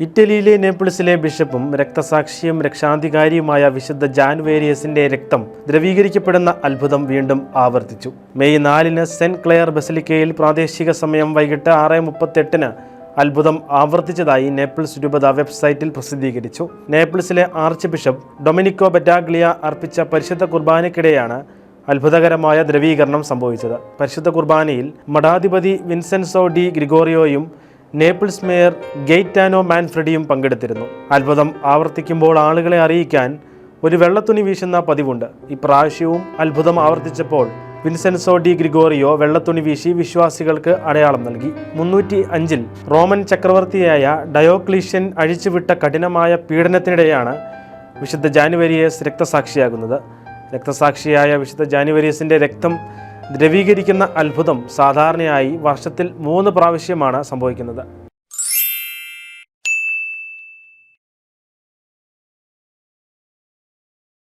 ഇറ്റലിയിലെ നേപ്പിൾസിലെ ബിഷപ്പും രക്തസാക്ഷിയും രക്ഷാധികാരിയുമായ വിശുദ്ധ ജാനുവേരിയസിന്റെ രക്തം ദ്രവീകരിക്കപ്പെടുന്ന അത്ഭുതം വീണ്ടും ആവർത്തിച്ചു. മെയ് 4-ന് സെന്റ് ക്ലെയർ ബസിലിക്കയിൽ പ്രാദേശിക സമയം വൈകിട്ട് 6:38-ന് അത്ഭുതം ആവർത്തിച്ചതായി നേപ്പിൾസ് രൂപത വെബ്സൈറ്റിൽ പ്രസിദ്ധീകരിച്ചു. നേപ്പിൾസിലെ ആർച്ച് ബിഷപ്പ് ഡൊമിനിക്കോ ബറ്റാഗ്ലിയ അർപ്പിച്ച പരിശുദ്ധ കുർബാനയ്ക്കിടെയാണ് അത്ഭുതകരമായ ദ്രവീകരണം സംഭവിച്ചത്. പരിശുദ്ധ കുർബാനയിൽ മഠാധിപതി വിൻസെൻസോ ഡി ഗ്രിഗോറിയോയും നേപ്പിൾസ് മേയർ ഗെയ്റ്റാനോ മാൻഫ്രെഡിയും പങ്കെടുത്തിരുന്നു. അത്ഭുതം ആവർത്തിക്കുമ്പോൾ ആളുകളെ അറിയിക്കാൻ ഒരു വെള്ളത്തുണി വീശുന്ന പതിവുണ്ട്. ഇപ്രാവശ്യവും അത്ഭുതം ആവർത്തിച്ചപ്പോൾ വിൻസെൻസോ ഡി ഗ്രിഗോറിയോ വെള്ളത്തുണി വീശി വിശ്വാസികൾക്ക് അടയാളം നൽകി. 305-ൽ റോമൻ ചക്രവർത്തിയായ ഡയോക്ലീഷ്യൻ അഴിച്ചുവിട്ട കഠിനമായ പീഡനത്തിനിടെയാണ് വിശുദ്ധ ജാനുവേരിയസ് രക്തസാക്ഷിയാകുന്നത്. രക്തസാക്ഷിയായ വിശുദ്ധ ജാനുവേരിയസിന്റെ രക്തം ദ്രവീകരിക്കുന്ന അത്ഭുതം സാധാരണയായി വർഷത്തിൽ 3 പ്രാവശ്യമാണ് സംഭവിക്കുന്നത്.